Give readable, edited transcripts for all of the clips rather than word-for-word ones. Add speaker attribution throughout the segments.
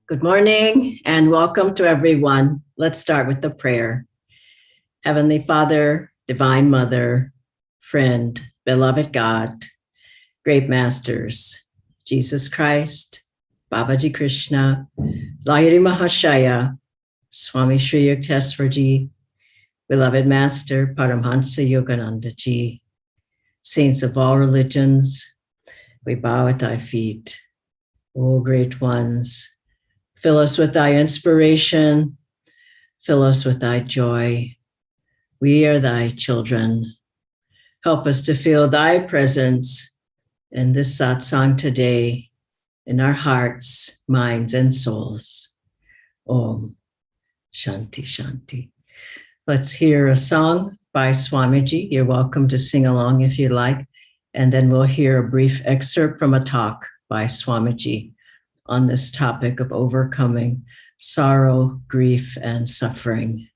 Speaker 1: Good morning and welcome to everyone. Let's start with the prayer. Heavenly Father, Divine Mother, friend, beloved God, great masters, Jesus Christ, Babaji Krishna, Lahiri Mahashaya, Swami Sri Yukteswarji, beloved Master Paramhansa Yogananda Ji, saints of all religions, we bow at thy feet. O great ones, fill us with thy inspiration, fill us with thy joy. We are thy children. Help us to feel thy presence in this satsang today, in our hearts, minds, and souls. Om Shanti Shanti. Let's hear a song by Swamiji. You're welcome to sing along if you like. And then we'll hear a brief excerpt from a talk by Swamiji on this topic of overcoming sorrow, grief, and suffering.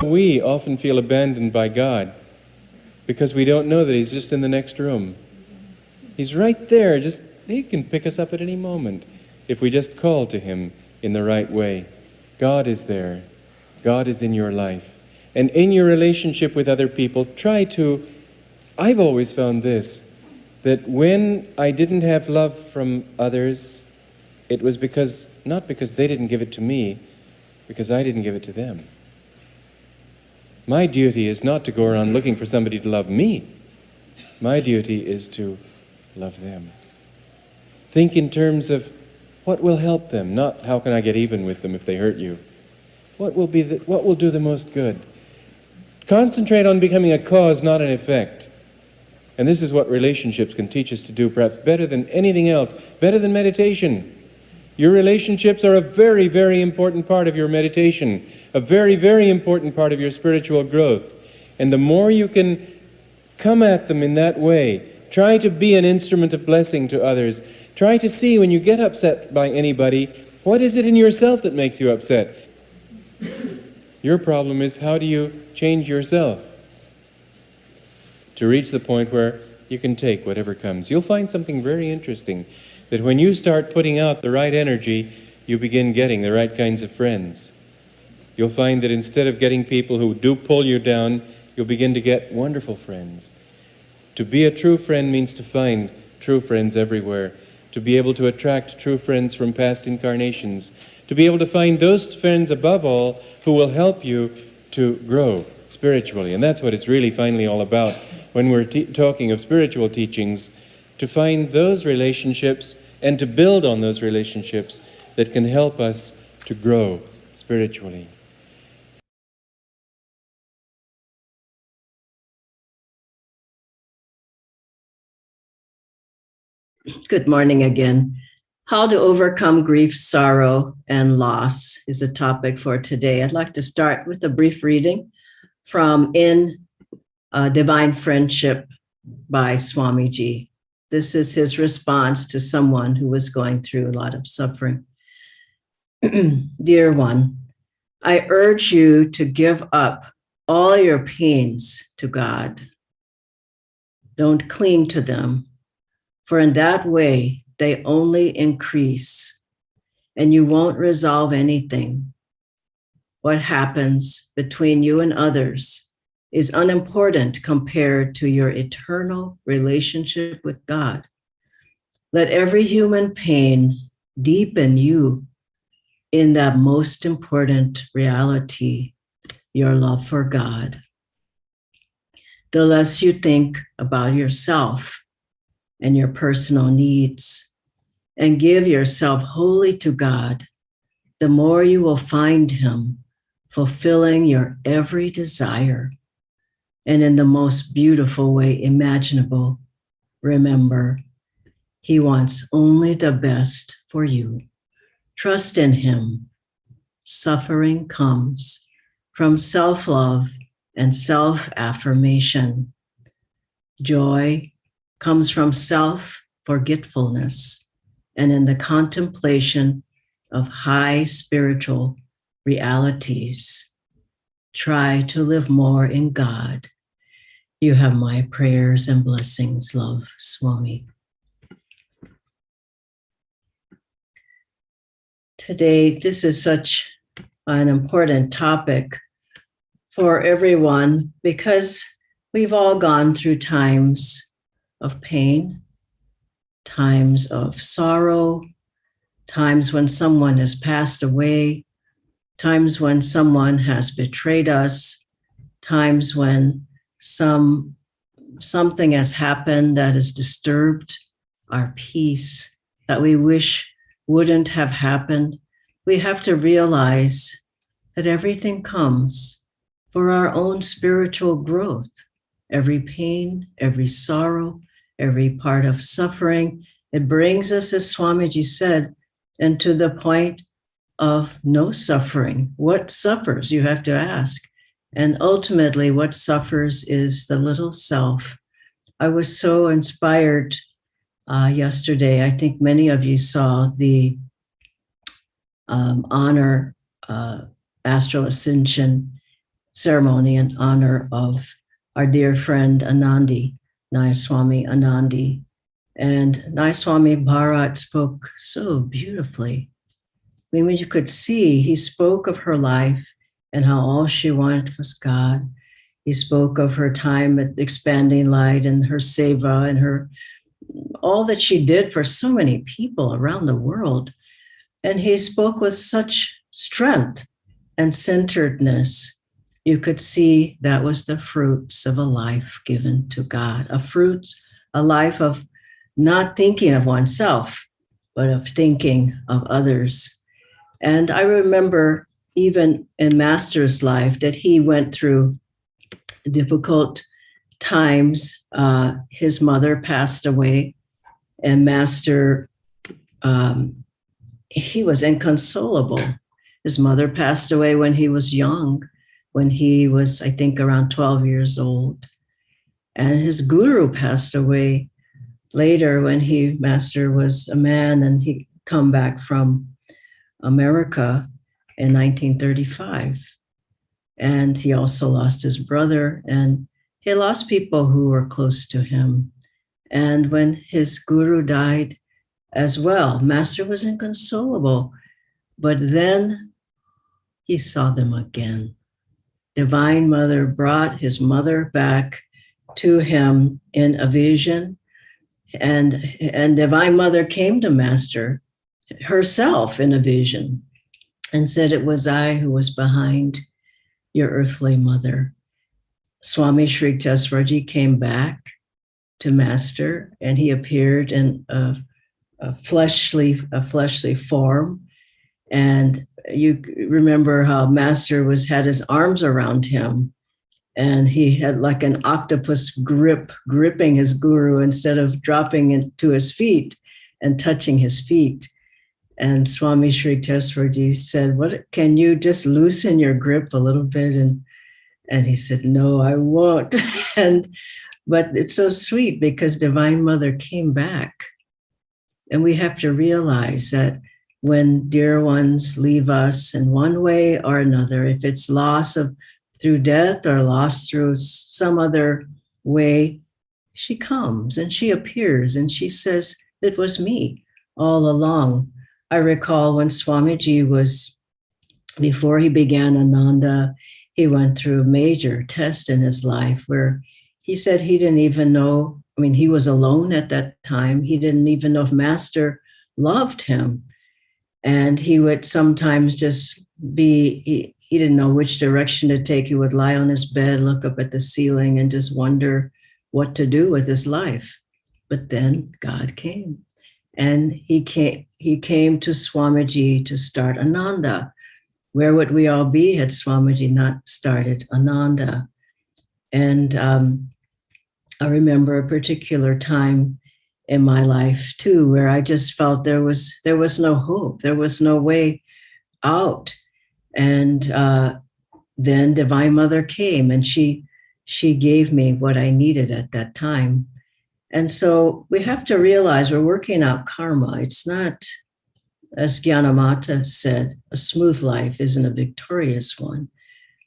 Speaker 2: We often feel abandoned by God because we don't know that He's just in the next room. He's right there. He can pick us up at any moment if we just call to Him in the right way. God is there. God is in your life. And in your relationship with other people, I've always found this, that when I didn't have love from others, it was not because they didn't give it to me, because I didn't give it to them. My duty is not to go around looking for somebody to love me. My duty is to love them. Think in terms of what will help them, not how can I get even with them if they hurt you. What will do the most good? Concentrate on becoming a cause, not an effect. And this is what relationships can teach us to do, perhaps better than anything else, better than meditation. Your relationships are a very, very important part of your meditation, a very, very important part of your spiritual growth. And the more you can come at them in that way, try to be an instrument of blessing to others, try to see when you get upset by anybody, what is it in yourself that makes you upset? Your problem is, how do you change yourself to reach the point where you can take whatever comes? You'll find something very interesting, that when you start putting out the right energy, you begin getting the right kinds of friends. You'll find that instead of getting people who do pull you down, you'll begin to get wonderful friends. To be a true friend means to find true friends everywhere, to be able to attract true friends from past incarnations, to be able to find those friends above all who will help you to grow spiritually. And that's what it's really finally all about when we're talking of spiritual teachings, to find those relationships and to build on those relationships that can help us to grow spiritually.
Speaker 1: Good morning again. How to overcome grief, sorrow, and loss is the topic for today. I'd like to start with a brief reading from In Divine Friendship by Swamiji. This is his response to someone who was going through a lot of suffering. Dear one, I urge you to give up all your pains to God. Don't cling to them, for in that way, they only increase, and you won't resolve anything. What happens between you and others is unimportant compared to your eternal relationship with God. Let every human pain deepen you in that most important reality, your love for God. The less you think about yourself and your personal needs, and give yourself wholly to God, the more you will find Him fulfilling your every desire, and in the most beautiful way imaginable. Remember, He wants only the best for you. Trust in Him. Suffering comes from self-love and self-affirmation. Joy comes from self-forgetfulness and in the contemplation of high spiritual realities. Try to live more in God. You have my prayers and blessings, love, Swami. Today, this is such an important topic for everyone because we've all gone through times of pain, times of sorrow, times when someone has passed away, times when someone has betrayed us, times when something has happened that has disturbed our peace, that we wish wouldn't have happened. We have to realize that everything comes for our own spiritual growth. Every pain, every sorrow, every part of suffering, it brings us, as Swamiji said, into the point of no suffering. What suffers, you have to ask. And ultimately, what suffers is the little self. I was so inspired yesterday. I think many of you saw the honor astral ascension ceremony in honor of our dear friend Anandi, Nayaswami Anandi. And Nayaswami Bharat spoke so beautifully. I mean, when you could see, he spoke of her life and how all she wanted was God. He spoke of her time at Expanding Light and her seva and her all that she did for so many people around the world. And he spoke with such strength and centeredness. You could see that was the fruits of a life given to God, a life of not thinking of oneself, but of thinking of others. And I remember even in Master's life that he went through difficult times. His mother passed away, and Master, he was inconsolable. His mother passed away when he was young, when he was, I think, around 12 years old. And his guru passed away later when Master was a man and he come back from America in 1935. And he also lost his brother, and he lost people who were close to him. And when his guru died as well, Master was inconsolable. But then he saw them again. Divine Mother brought his mother back to him in a vision. And Divine Mother came to Master herself in a vision and said, "It was I who was behind your earthly mother." Swami Shri Teswarji came back to Master, and he appeared in a fleshly form. And you remember how Master had his arms around him, and he had like an octopus gripping his guru instead of dropping into his feet and touching his feet. And Swami Shri Teswarji said, "What, can you just loosen your grip a little bit?" And he said, "No, I won't." But it's so sweet because Divine Mother came back. And we have to realize that when dear ones leave us in one way or another, if it's loss through death or loss through some other way, she comes and she appears and she says, "It was me all along." I recall when Swamiji before he began Ananda, he went through a major test in his life where he said he didn't even know, he was alone at that time. He didn't even know if Master loved him. And he would sometimes just he didn't know which direction to take. He would lie on his bed, look up at the ceiling and just wonder what to do with his life. But then God came. And he came to Swamiji to start Ananda. Where would we all be had Swamiji not started Ananda? And I remember a particular time in my life too, where I just felt there was no hope, there was no way out. And then Divine Mother came, and she gave me what I needed at that time. And so we have to realize we're working out karma. It's not, as Gyanamata said, a smooth life isn't a victorious one.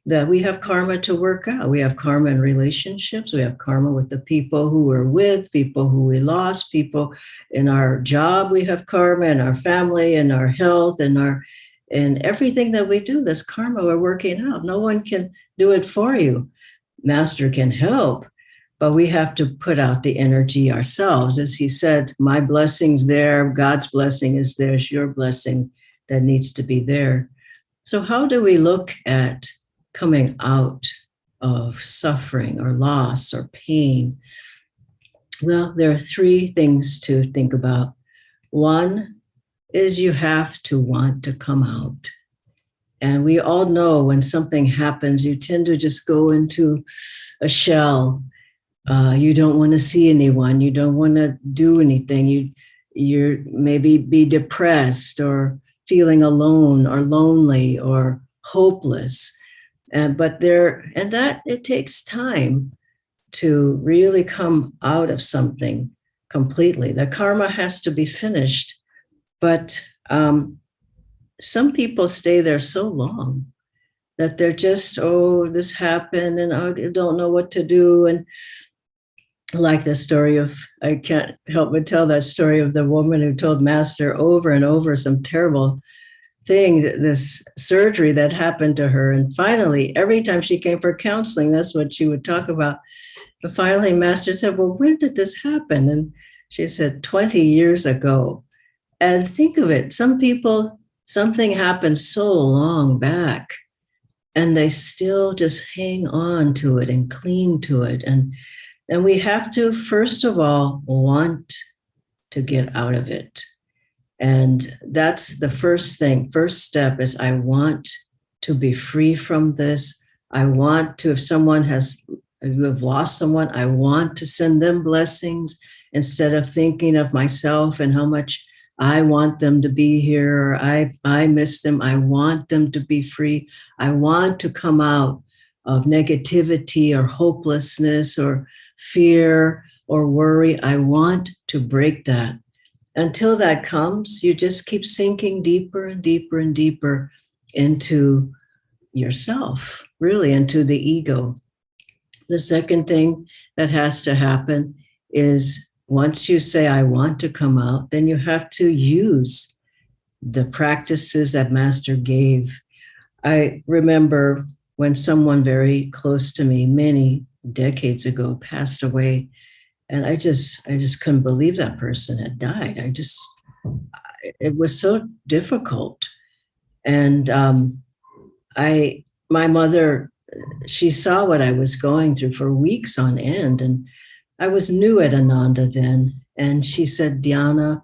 Speaker 1: That we have karma to work out. We have karma in relationships. We have karma with the people who we're with, people who we lost, people in our job. We have karma in our family, in our health, in everything that we do. This karma we're working out. No one can do it for you. Master can help, but we have to put out the energy ourselves. As he said, my blessing's there, God's blessing is there, it's your blessing that needs to be there. So how do we look at coming out of suffering or loss or pain? Well, there are three things to think about. One is you have to want to come out. And we all know when something happens, you tend to just go into a shell. You don't want to see anyone. You don't want to do anything. You're maybe be depressed or feeling alone or lonely or hopeless. But it takes time to really come out of something completely. The karma has to be finished, but some people stay there so long that they're just, this happened and I don't know what to do. And like the story I can't help but tell that story of the woman who told Master over and over some terrible thing, this surgery that happened to her. And finally, every time she came for counseling, that's what she would talk about. But finally, Master said, "Well, when did this happen?" And She said, 20 years ago. And think of it, some people, something happened so long back, and they still just hang on to it and cling to it. And we have to, first of all, want to get out of it. And that's the first thing. First step is I want to be free from this. I want to, if you have lost someone, I want to send them blessings instead of thinking of myself and how much I want them to be here, or I miss them. I want them to be free. I want to come out of negativity or hopelessness or fear or worry. I want to break that. Until that comes, you just keep sinking deeper and deeper and deeper into yourself, really into the ego. The second thing that has to happen is once you say, I want to come out, then you have to use the practices that Master gave. I remember when someone very close to me many decades ago passed away, and I just couldn't believe that person had died. It was so difficult. And my mother, she saw what I was going through for weeks on end, and I was new at Ananda then. And she said, Dhyana,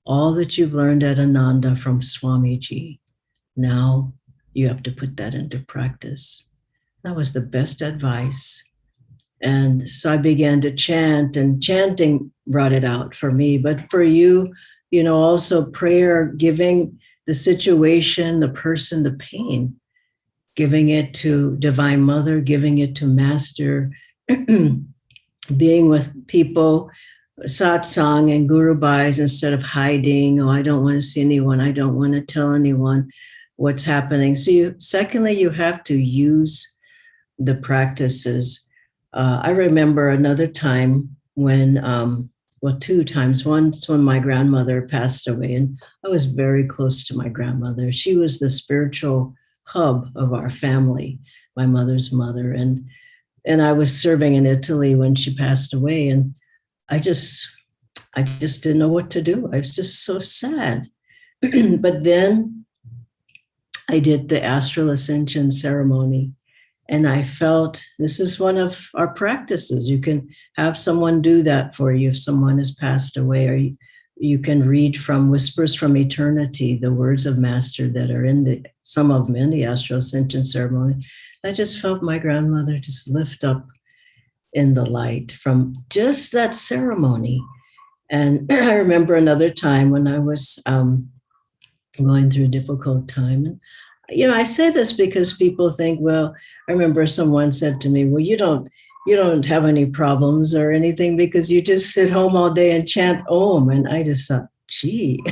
Speaker 1: all that you've learned at Ananda from Swamiji, now you have to put that into practice. That was the best advice. And so I began to chant, and chanting brought it out for me. But for you, also prayer, giving the situation, the person, the pain, giving it to Divine Mother, giving it to Master, being with people, satsang and gurubais instead of hiding. Oh, I don't want to see anyone. I don't want to tell anyone what's happening. So secondly, you have to use the practices. I remember another time when, two times. Once when my grandmother passed away, and I was very close to my grandmother. She was the spiritual hub of our family, my mother's mother. And I was serving in Italy when she passed away, and I just didn't know what to do. I was just so sad. But then I did the astral ascension ceremony, and I felt this is one of our practices. You can have someone do that for you if someone has passed away, or you can read from Whispers from Eternity, the words of Master that are some of them in the astral ascension ceremony. I just felt my grandmother just lift up in the light from just that ceremony. And I remember another time when I was going through a difficult time. And, I say this because people think, well, I remember someone said to me, well, you don't have any problems or anything because you just sit home all day and chant Om. And I just thought, gee,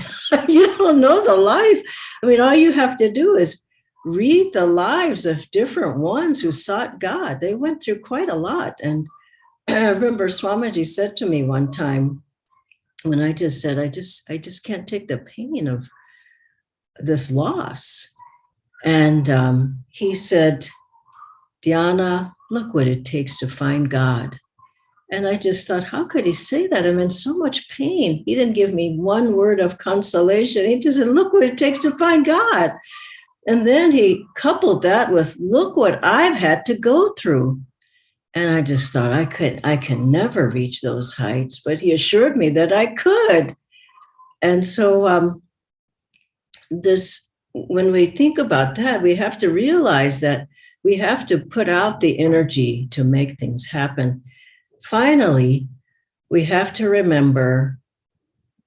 Speaker 1: you don't know the life. I mean, all you have to do is read the lives of different ones who sought God. They went through quite a lot. And I remember Swamiji said to me one time when I just said, I just can't take the pain of this loss. And he said, Dhyana, look what it takes to find God. And I just thought, how could he say that? I'm in so much pain. He didn't give me one word of consolation. He just said, look what it takes to find God. And then he coupled that with, look what I've had to go through. And I just thought I can never reach those heights, but he assured me that I could. And so when we think about that, we have to realize that we have to put out the energy to make things happen. Finally, we have to remember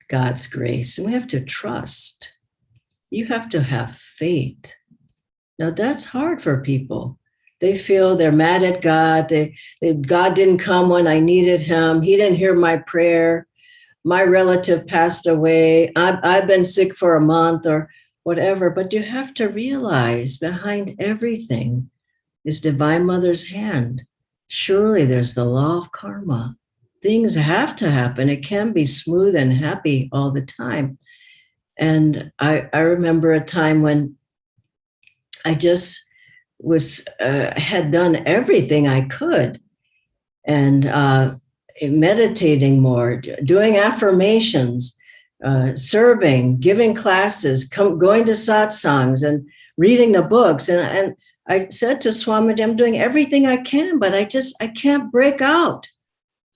Speaker 1: God's grace, and we have to trust. You have to have faith. Now, that's hard for people. They feel they're mad at God. God didn't come when I needed him. He didn't hear my prayer. My relative passed away. I've been sick for a month or whatever. But you have to realize behind everything is Divine Mother's hand. Surely there's the law of karma. Things have to happen. It can't be smooth and happy all the time. And I remember a time when I just had done everything I could. And meditating more, doing affirmations, serving, giving classes, going to satsangs and reading the books. And I said to Swamiji, I'm doing everything I can, but I can't break out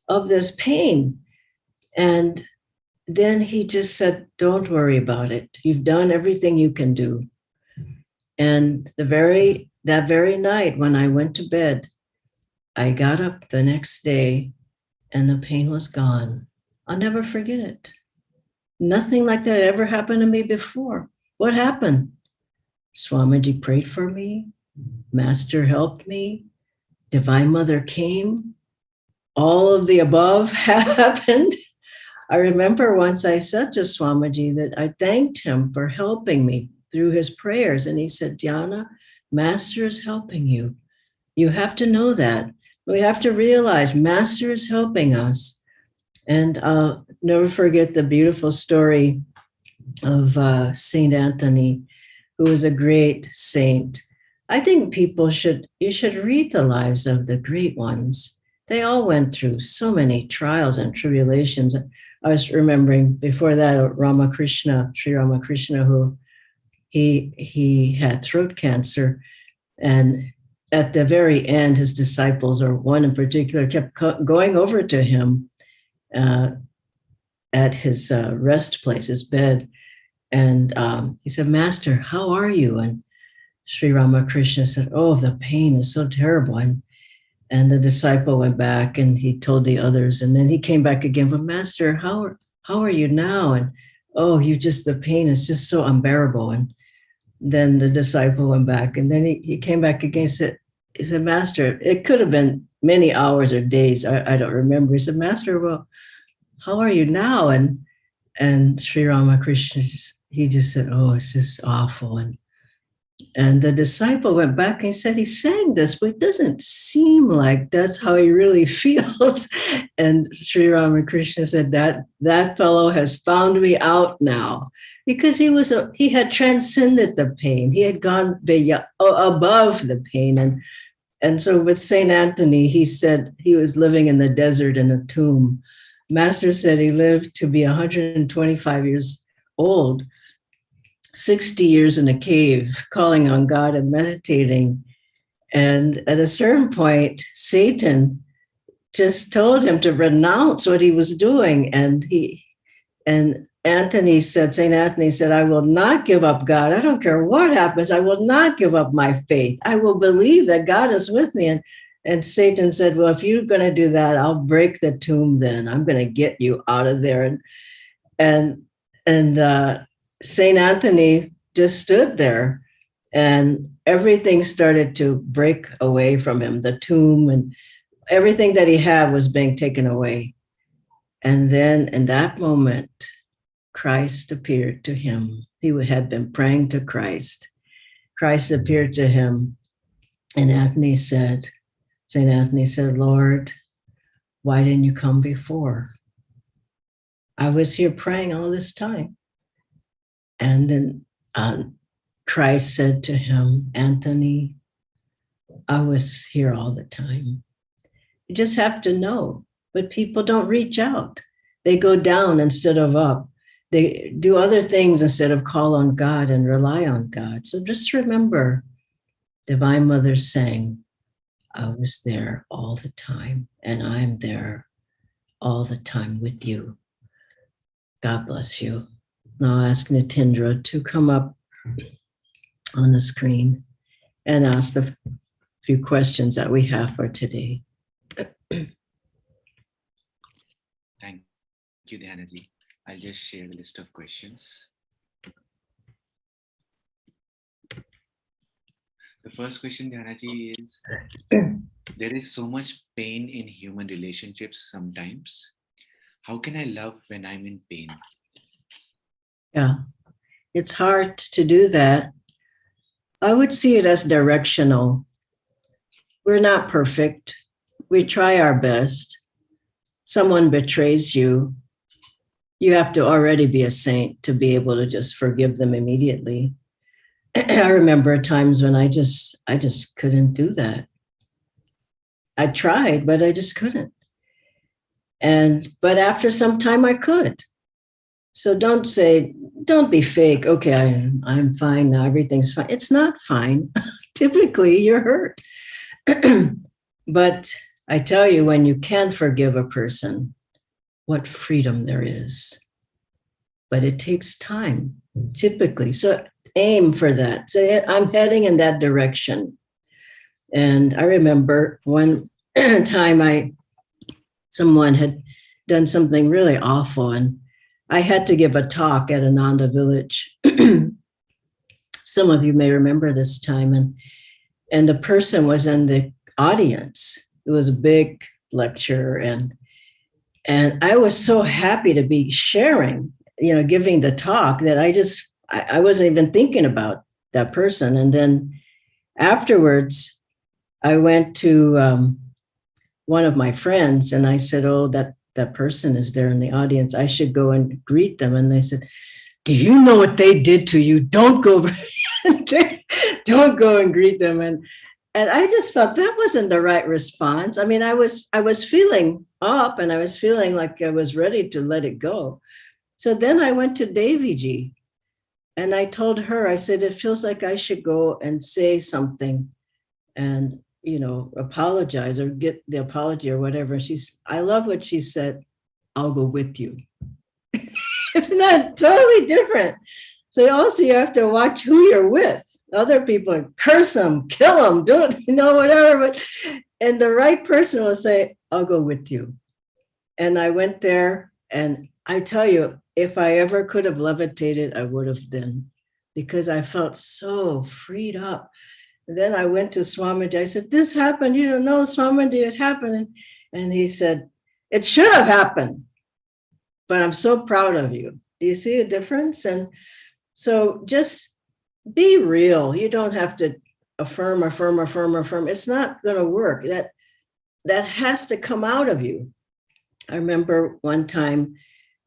Speaker 1: of this pain. And then he just said, don't worry about it. You've done everything you can do. And that very night when I went to bed, I got up the next day and the pain was gone. I'll never forget it. Nothing like that ever happened to me before. What happened? Swamiji prayed for me. Master helped me. Divine Mother came. All of the above happened. I remember once I said to Swamiji that I thanked him for helping me through his prayers. And he said, Dhyana, Master is helping you. You have to know that. We have to realize Master is helping us. And I'll never forget the beautiful story of Saint Anthony, who was a great saint. I think you should read the lives of the great ones. They all went through so many trials and tribulations. I was remembering before that Sri Ramakrishna, who he had throat cancer, and at the very end, his disciples, or one in particular, kept going over to him at his rest place, his bed, and he said, Master, how are you? And Sri Ramakrishna said, oh, the pain is so terrible. And the disciple went back and he told the others, and then he came back again, but Master, how are you now? And oh, the pain is just so unbearable. And then the disciple went back, and then he came back again. He said, Master, it could have been many hours or days. I don't remember. He said, Master, well, how are you now? And Sri Ramakrishna, he just said, oh, it's just awful. And the disciple went back and he said, he's saying this, but it doesn't seem like that's how he really feels. And Sri Ramakrishna said, that fellow has found me out now, because he had transcended the pain. He had gone above the pain. And so with Saint Anthony, he said he was living in the desert in a tomb. Master said he lived to be 125 years old, 60 years in a cave, calling on God and meditating. And at a certain point, Satan just told him to renounce what he was doing. And Saint Anthony said, I will not give up God. I don't care what happens. I will not give up my faith. I will believe that God is with me. And Satan said, well, if you're going to do that, I'll break the tomb then. I'm going to get you out of there. And Saint Anthony just stood there, and everything started to break away from him. The tomb and everything that he had was being taken away. And then in that moment, Christ appeared to him. He had been praying to Christ. Christ appeared to him, and Saint Anthony said, Lord, why didn't you come before? I was here praying all this time. And then Christ said to him, Anthony, I was here all the time. You just have to know, but people don't reach out. They go down instead of up. They do other things instead of call on God and rely on God. So just remember, Divine Mother sang, I was there all the time, and I'm there all the time with you. God bless you. Now I'll ask Nitindra to come up on the screen and ask the few questions that we have for today.
Speaker 3: Thank you, Dhyanaji. I'll just share the list of questions. The first question, Dhyanaji, is there is so much pain in human relationships sometimes. How can I love when I'm in pain?
Speaker 1: Yeah, it's hard to do that. I would see it as directional. We're not perfect. We try our best. Someone betrays you. You have to already be a saint to be able to just forgive them immediately. I remember times when I just couldn't do that. I tried, but I just couldn't. But after some time I could. So don't be fake. Okay, I'm fine now. Everything's fine. It's not fine. Typically, you're hurt. But I tell you, when you can forgive a person, what freedom there is. But it takes time, typically. So aim for that. So I'm heading in that direction. And I remember one time someone had done something really awful, and I had to give a talk at Ananda Village. Some of you may remember this time, and the person was in the audience. It was a big lecture, and I was so happy to be sharing, giving the talk, that I wasn't even thinking about that person. And then afterwards, I went to one of my friends and I said, "Oh, that person is there in the audience. I should go and greet them." And they said, "Do you know what they did to you? Don't go, don't go and greet them." And I just felt that wasn't the right response. I mean, I was feeling up and I was feeling like I was ready to let it go. So then I went to Devi Ji and I told her, I said, "It feels like I should go and say something and, apologize or get the apology or whatever." I love what she said, "I'll go with you." It's not totally different. So also you have to watch who you're with. Other people curse them, kill them, do it, whatever. And the right person will say, "I'll go with you." And I went there, and I tell you, if I ever could have levitated, I would have been, because I felt so freed up. And then I went to Swamiji. I said, "This happened, no, Swamiji, it happened." And he said, "It should have happened, but I'm so proud of you." Do you see a difference? And so just be real. You don't have to affirm. It's not going to work. That has to come out of you. I remember one time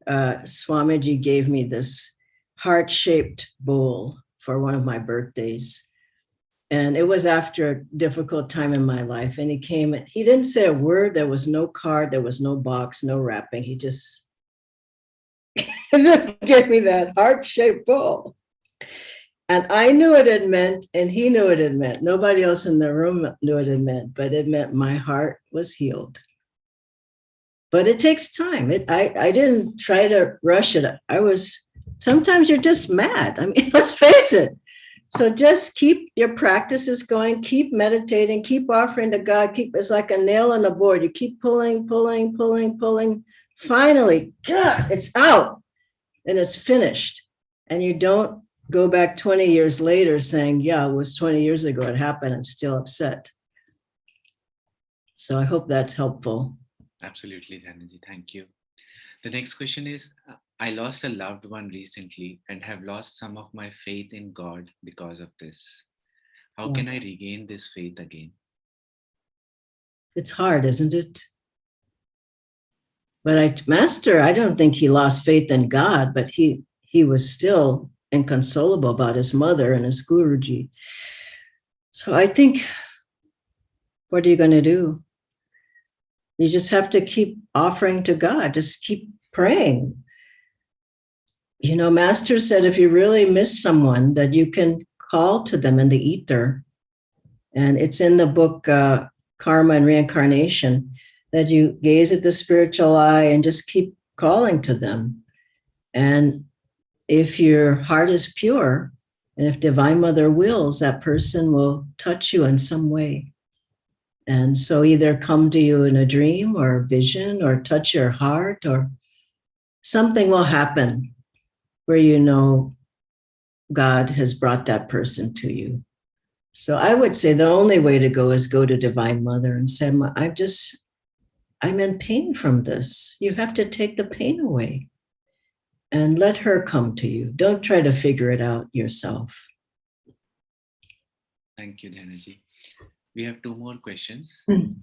Speaker 1: Swamiji gave me this heart-shaped bowl for one of my birthdays. And it was after a difficult time in my life. And he didn't say a word. There was no card. There was no box, no wrapping. He just gave me that heart-shaped bowl. And I knew what it meant, and he knew what it meant. Nobody else in the room knew what it meant, but it meant my heart was healed. But it takes time. I didn't try to rush it. Sometimes you're just mad. I mean, let's face it. So just keep your practices going, keep meditating, keep offering to God, it's like a nail on the board. You keep pulling. Finally, it's out and it's finished. And you don't go back 20 years later saying, "Yeah, it was 20 years ago, it happened, I'm still upset." So I hope that's helpful.
Speaker 3: Absolutely, Dhanaji. Thank you. The next question is, I lost a loved one recently and have lost some of my faith in God because of this. How can I regain this faith again?
Speaker 1: It's hard, isn't it? But Master, I don't think he lost faith in God, but he was still inconsolable about his mother and his Guruji. So I think, what are you going to do? You just have to keep offering to God. Just keep praying. Master said, if you really miss someone, that you can call to them in the ether. And it's in the book, Karma and Reincarnation, that you gaze at the spiritual eye and just keep calling to them. And if your heart is pure, and if Divine Mother wills, that person will touch you in some way. And so either come to you in a dream or a vision or touch your heart, or something will happen where God has brought that person to you. So I would say the only way to go is go to Divine Mother and say, I'm in pain from this. You have to take the pain away and let her come to you. Don't try to figure it out yourself.
Speaker 3: Thank you, Dhanaji. We have two more questions.
Speaker 1: Mm.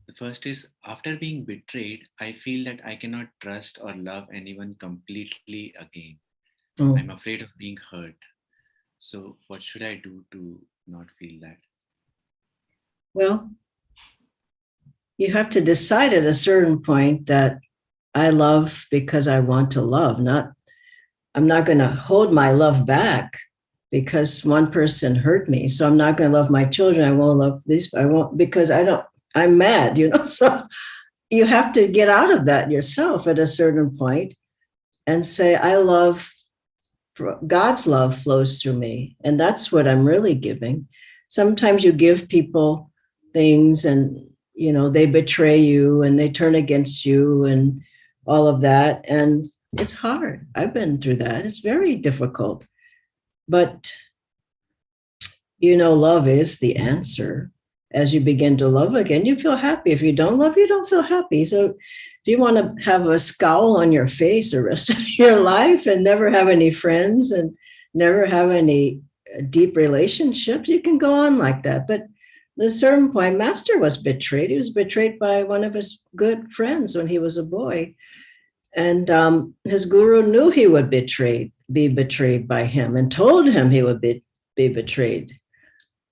Speaker 3: The first is, after being betrayed, I feel that I cannot trust or love anyone completely again. I'm afraid of being hurt. So what should I do to not feel that?
Speaker 1: Well, you have to decide at a certain point that I love because I want to love, I'm not going to hold my love back because one person hurt me. So I'm not going to love my children. I won't love these. I won't, because I'm mad, So you have to get out of that yourself at a certain point and say, I love, God's love flows through me. And that's what I'm really giving. Sometimes you give people things and, they betray you and they turn against you and all of that. And it's hard. I've been through that. It's very difficult. But, love is the answer. As you begin to love again, you feel happy. If you don't love, you don't feel happy. So if you want to have a scowl on your face the rest of your life and never have any friends and never have any deep relationships, you can go on like that. But at a certain point, Master was betrayed. He was betrayed by one of his good friends when he was a boy. And his guru knew he would be betrayed by him and told him he would be betrayed.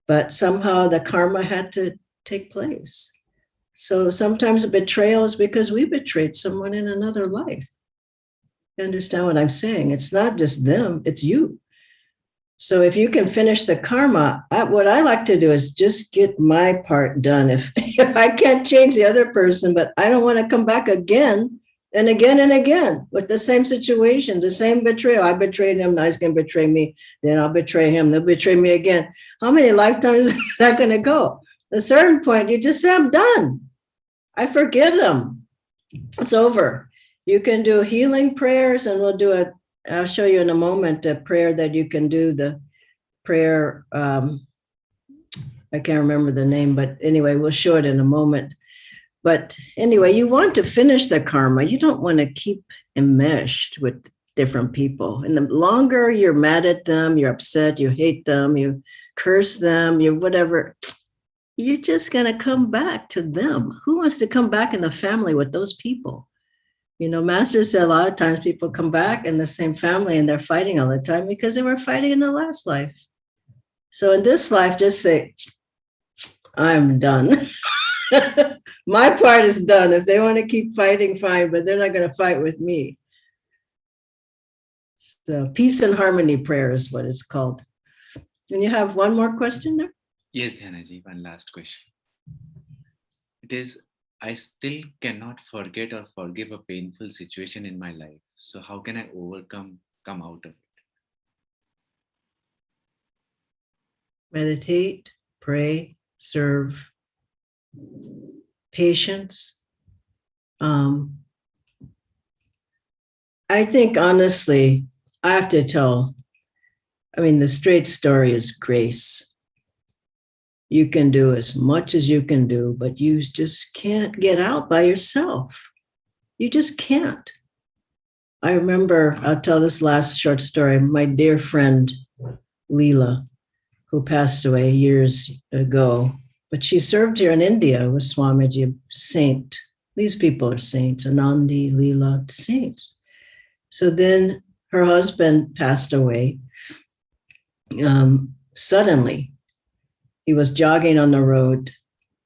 Speaker 1: But somehow the karma had to take place. So sometimes a betrayal is because we betrayed someone in another life. You understand what I'm saying? It's not just them, it's you. So if you can finish the karma, what I like to do is just get my part done. If I can't change the other person, but I don't want to come back again and again and again with the same situation, the same betrayal. I betrayed him, now he's going to betray me. Then I'll betray him, they'll betray me again. How many lifetimes is that going to go? At a certain point, you just say, I'm done. I forgive them. It's over. You can do healing prayers, and I'll show you in a moment a prayer that you can do. The prayer, I can't remember the name, but anyway, we'll show it in a moment. But anyway, you want to finish the karma. You don't want to keep enmeshed with different people. And the longer you're mad at them, you're upset, you hate them, you curse them, you whatever, you're just going to come back to them. Who wants to come back in the family with those people? Master said a lot of times people come back in the same family and they're fighting all the time because they were fighting in the last life. So in this life, just say, I'm done. My part is done. If they want to keep fighting, fine, but they're not going to fight with me. So peace and harmony prayer is what it's called. And you have one more question there?
Speaker 3: Yes, Dhyanaji, one last question. It is, I still cannot forget or forgive a painful situation in my life. So how can I come out of it?
Speaker 1: Meditate, pray, serve, patience. I think honestly, I have to tell, the straight story is grace. You can do as much as you can do, but you just can't get out by yourself. You just can't. I remember, I'll tell this last short story. My dear friend, Leela, who passed away years ago, but she served here in India with Swamiji, a saint. These people are saints, Anandi, Leela, saints. So then her husband passed away suddenly. He was jogging on the road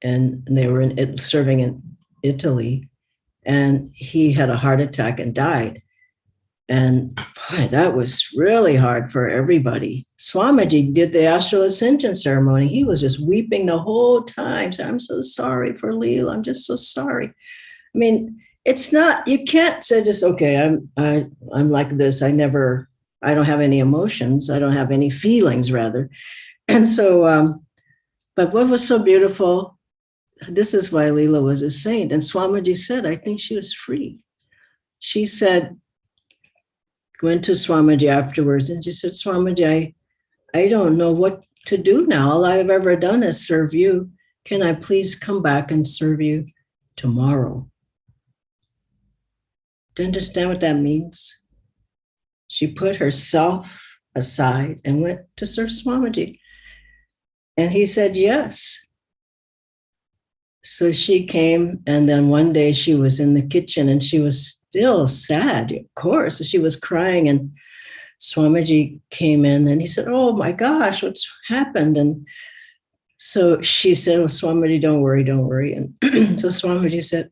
Speaker 1: and they were serving in Italy, and he had a heart attack and died. And boy, that was really hard for everybody. Swamiji did the astral ascension ceremony. He was just weeping the whole time. So I'm so sorry for Leela. I'm just so sorry. It's not, you can't say just, okay, I'm like this. I don't have any emotions. I don't have any feelings rather. And so, but what was so beautiful, this is why Leela was a saint. And Swamiji said, I think she was free. She said, went to Swamiji afterwards and she said, Swamiji, I don't know what to do now. All I've ever done is serve you. Can I please come back and serve you tomorrow? Do you understand what that means? She put herself aside and went to serve Swamiji. And he said, yes. So she came, and then one day she was in the kitchen and she was still sad, of course. So she was crying, and Swamiji came in and he said, oh my gosh, what's happened? And so she said, oh, Swamiji, don't worry. And so Swamiji said,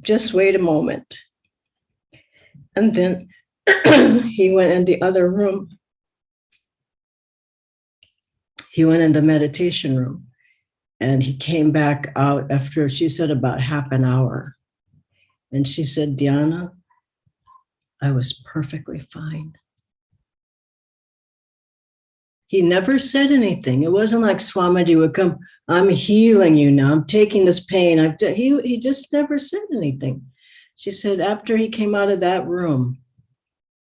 Speaker 1: just wait a moment. And then he went in the other room. He went in the meditation room, and he came back out after, she said, about half an hour. And she said, Dhyana, I was perfectly fine. He never said anything. It wasn't like Swamiji would come, I'm healing you now, I'm taking this pain. He just never said anything. She said, after he came out of that room,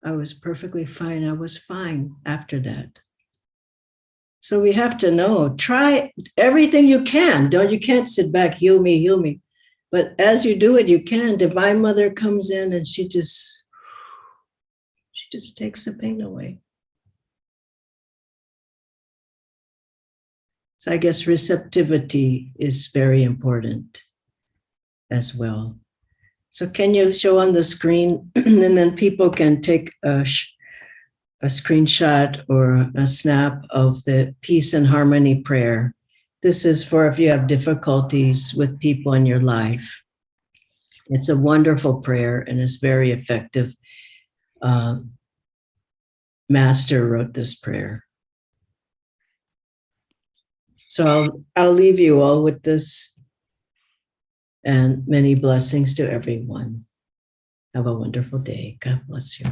Speaker 1: I was perfectly fine. I was fine after that. So we have to know, try everything you can. You can't sit back, heal me, heal me. But as you do it, you can. Divine Mother comes in and she just takes the pain away. So I guess receptivity is very important as well. So can you show on the screen, and then people can take a screenshot or a snap of the peace and harmony prayer. This is for if you have difficulties with people in your life. It's a wonderful prayer and it's very effective. Master wrote this prayer. So I'll leave you all with this, and many blessings to everyone. Have a wonderful day. God bless you.